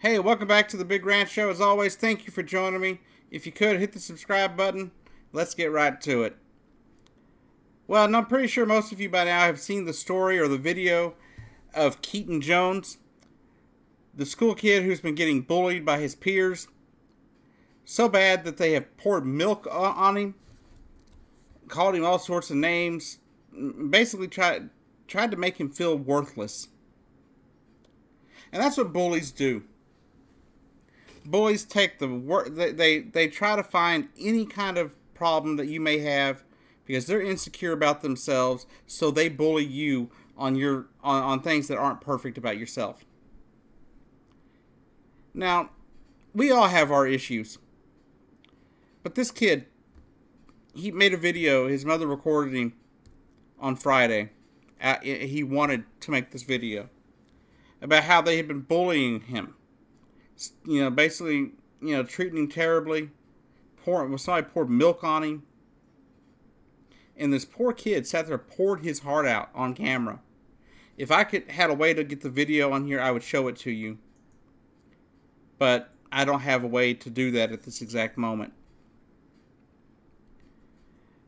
Hey, welcome back to the Big Ranch Show. As always, thank you for joining me. If you could, hit the subscribe button. Let's get right to it. Well, and I'm pretty sure most of you by now have seen the story or the video of Keaton Jones, the school kid who's been getting bullied by his peers so bad that they have poured milk on him, called him all sorts of names, basically tried to make him feel worthless. And that's what bullies do. Bullies take the work. They try to find any kind of problem that you may have because they're insecure about themselves, so they bully you on things that aren't perfect about yourself. Now, we all have our issues, but this kid, he made a video. His mother recorded him on Friday. He wanted to make this video about how they had been bullying him. Basically, treating him terribly. Somebody poured milk on him. And this poor kid sat there, poured his heart out on camera. If I had a way to get the video on here, I would show it to you. But I don't have a way to do that at this exact moment.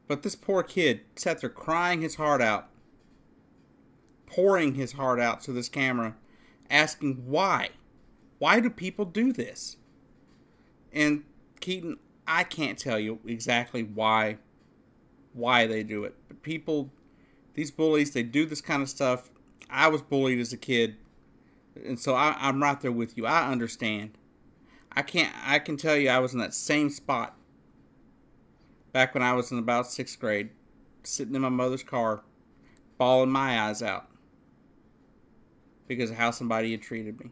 But this poor kid sat there crying his heart out. Pouring his heart out to this camera. Asking why. Why do people do this? And Keaton, I can't tell you exactly why they do it. But people, these bullies, they do this kind of stuff. I was bullied as a kid, and so I'm right there with you. I understand. I can tell you I was in that same spot back when I was in about 6th grade, sitting in my mother's car, bawling my eyes out because of how somebody had treated me.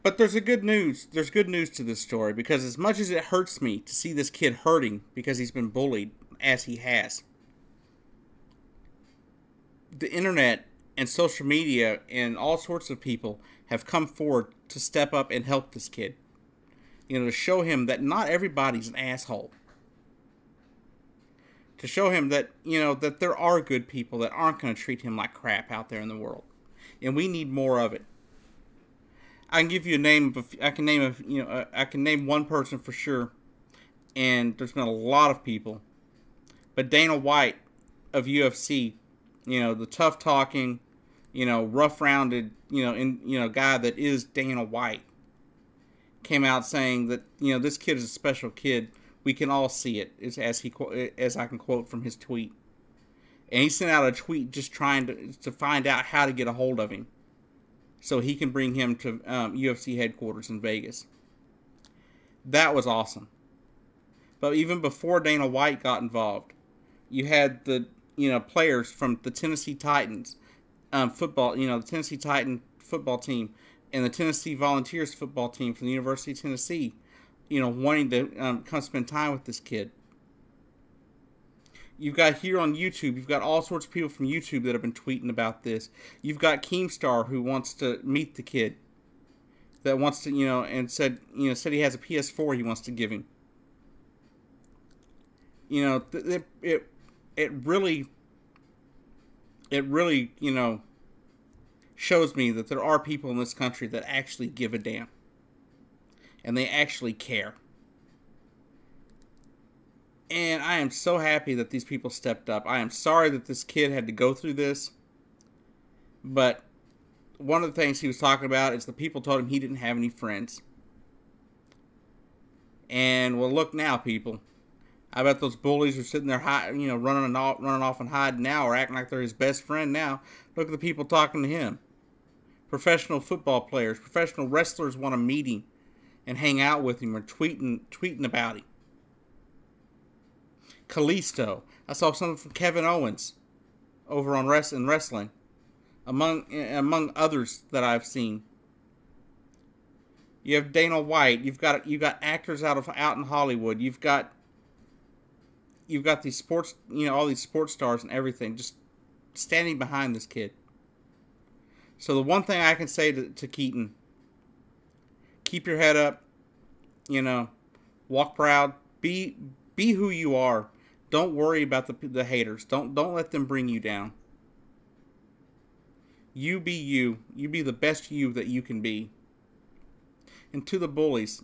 But there's good news to this story, because as much as it hurts me to see this kid hurting because he's been bullied as he has, the internet and social media and all sorts of people have come forward to step up and help this kid. To show him that not everybody's an asshole. To show him that, that there are good people that aren't going to treat him like crap out there in the world. And we need more of it. I can give you a name. I can name one person for sure, and there's been a lot of people. But Dana White of UFC, the tough talking, rough rounded, guy that is Dana White, came out saying that this kid is a special kid. We can all see it, as I can quote from his tweet. And he sent out a tweet just trying to find out how to get a hold of him, so he can bring him to UFC headquarters in Vegas. That was awesome. But even before Dana White got involved, you had the players from the Tennessee Titans football, the Tennessee Titan football team and the Tennessee Volunteers football team from the University of Tennessee, wanting to come spend time with this kid. You've got here on YouTube, you've got all sorts of people from YouTube that have been tweeting about this. You've got Keemstar, who wants to meet the kid. That wants to, and said he has a PS4 he wants to give him. It really, shows me that there are people in this country that actually give a damn. And they actually care. And I am so happy that these people stepped up. I am sorry that this kid had to go through this. But one of the things he was talking about is the people told him he didn't have any friends. And well, look now, people. I bet those bullies are sitting there, running off and hiding now, or acting like they're his best friend now. Look at the people talking to him. Professional football players, professional wrestlers want to meet him and hang out with him, or tweeting about him. Kalisto. I saw something from Kevin Owens over on wrestling, among others that I've seen. You have Dana White. You've got actors out in Hollywood. You've got these sports, all these sports stars and everything, just standing behind this kid. So the one thing I can say to Keaton: keep your head up. Walk proud. Be who you are. Don't worry about the haters. Don't let them bring you down. You be you. You be the best you that you can be. And to the bullies,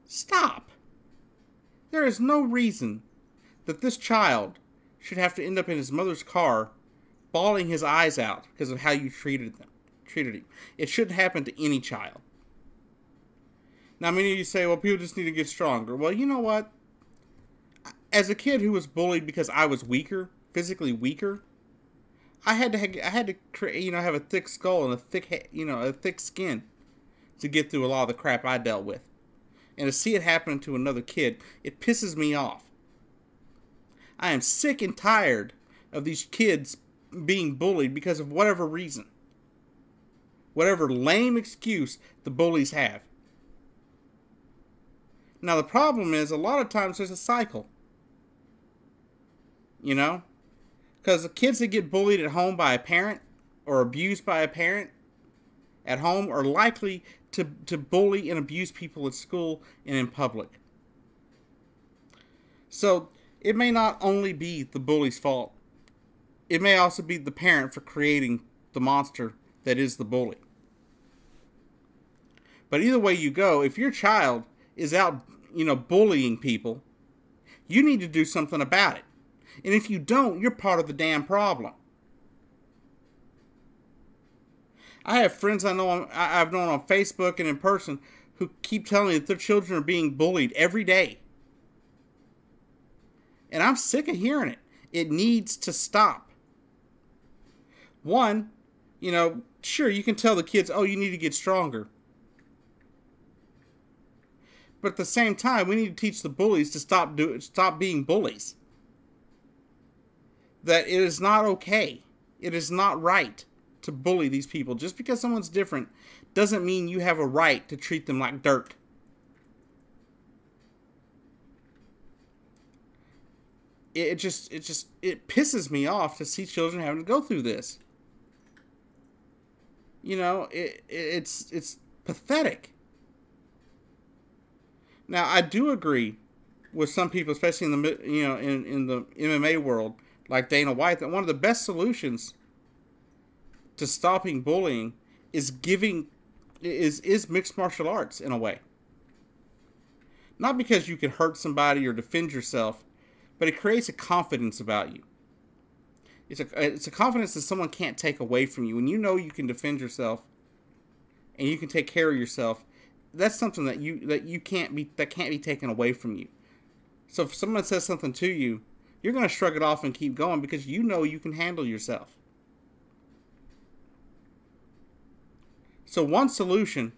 stop. There is no reason that this child should have to end up in his mother's car bawling his eyes out because of how you treated him. It shouldn't happen to any child. Now, many of you say, well, people just need to get stronger. Well, you know what? As a kid who was bullied because I was weaker, physically weaker, I had to create, have a thick skull and a thick skin to get through a lot of the crap I dealt with. And to see it happen to another kid, it pisses me off. I am sick and tired of these kids being bullied because of whatever reason. Whatever lame excuse the bullies have. Now the problem is, a lot of times there's a cycle. Because the kids that get bullied at home by a parent or abused by a parent at home are likely to bully and abuse people at school and in public. So it may not only be the bully's fault. It may also be the parent for creating the monster that is the bully. But either way you go, if your child is out, bullying people, you need to do something about it. And if you don't, you're part of the damn problem. I have friends I've known on Facebook and in person who keep telling me that their children are being bullied every day. And I'm sick of hearing it. It needs to stop. One, sure, you can tell the kids, oh, you need to get stronger. But at the same time, we need to teach the bullies to stop being bullies. That it is not okay. It is not right to bully these people. Just because someone's different doesn't mean you have a right to treat them like dirt. It pisses me off to see children having to go through this. It's pathetic. Now, I do agree with some people, especially in the in the MMA world, like Dana White, that one of the best solutions to stopping bullying is mixed martial arts in a way. Not because you can hurt somebody or defend yourself, but it creates a confidence about you. It's a confidence that someone can't take away from you. When you know you can defend yourself and you can take care of yourself, that's something that can't be taken away from you. So if someone says something to you, you're going to shrug it off and keep going because you know you can handle yourself. So one solution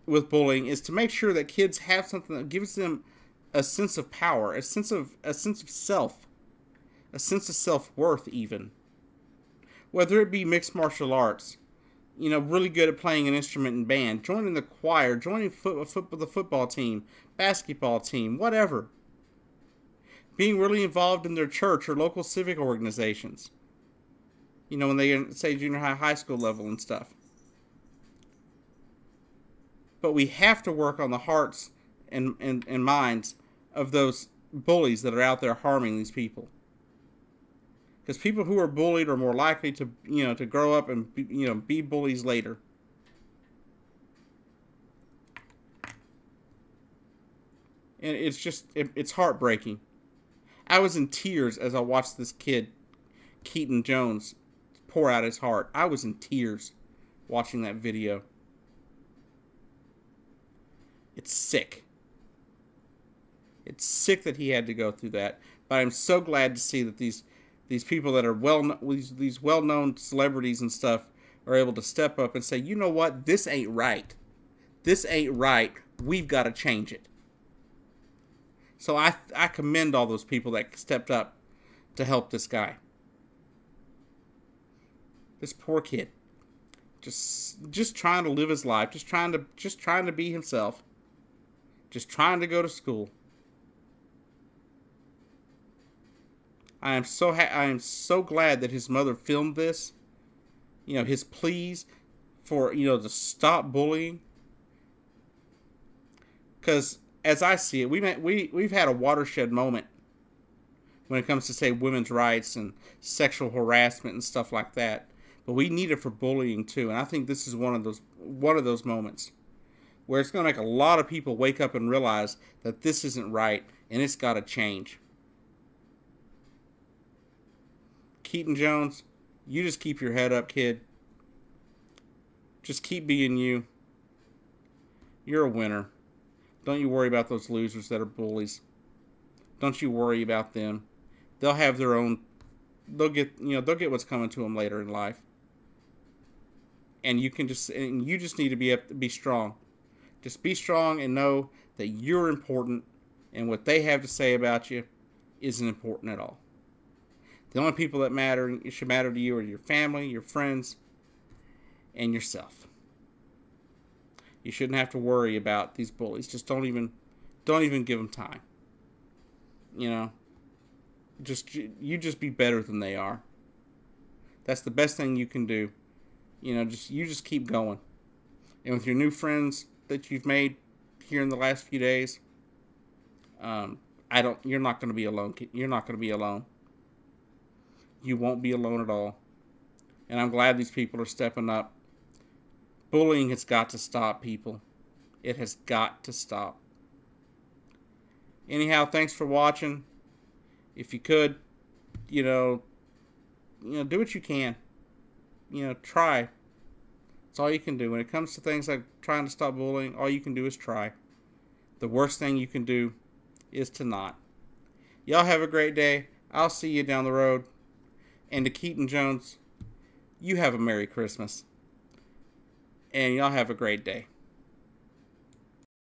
with bullying is to make sure that kids have something that gives them a sense of power, a sense of self, a sense of self-worth even. Whether it be mixed martial arts, really good at playing an instrument in band, joining the choir, joining the football team, basketball team, whatever. Being really involved in their church or local civic organizations. When they say junior high school level and stuff. But we have to work on the hearts and minds of those bullies that are out there harming these people. Because people who are bullied are more likely to grow up and be bullies later. And it's heartbreaking. I was in tears as I watched this kid, Keaton Jones, pour out his heart. I was in tears watching that video. It's sick. It's sick that he had to go through that. But I'm so glad to see that these people that are these well-known celebrities and stuff are able to step up and say, you know what, this ain't right. This ain't right. We've got to change it. So I commend all those people that stepped up to help this guy. This poor kid. Just trying to live his life, just trying to be himself. Just trying to go to school. I am so glad that his mother filmed this. His pleas for, to stop bullying. Because as I see it, we've had a watershed moment when it comes to, say, women's rights and sexual harassment and stuff like that. But we need it for bullying too, and I think this is one of those moments where it's going to make a lot of people wake up and realize that this isn't right and it's got to change. Keaton Jones, you just keep your head up, kid. Just keep being you. You're a winner. Don't you worry about those losers that are bullies. Don't you worry about them. They'll have their own. They'll get what's coming to them later in life. And you just need to be strong. Just be strong and know that you're important, and what they have to say about you isn't important at all. The only people that should matter to you are your family, your friends, and yourself. You shouldn't have to worry about these bullies. Just don't even give them time. You just be better than they are. That's the best thing you can do. You just keep going. And with your new friends that you've made here in the last few days, you're not going to be alone. You're not going to be alone. You won't be alone at all. And I'm glad these people are stepping up. Bullying has got to stop, people. It has got to stop. Anyhow, thanks for watching. If you could, do what you can. Try. It's all you can do. When it comes to things like trying to stop bullying, all you can do is try. The worst thing you can do is to not. Y'all have a great day. I'll see you down the road. And to Keaton Jones, you have a Merry Christmas. And y'all have a great day.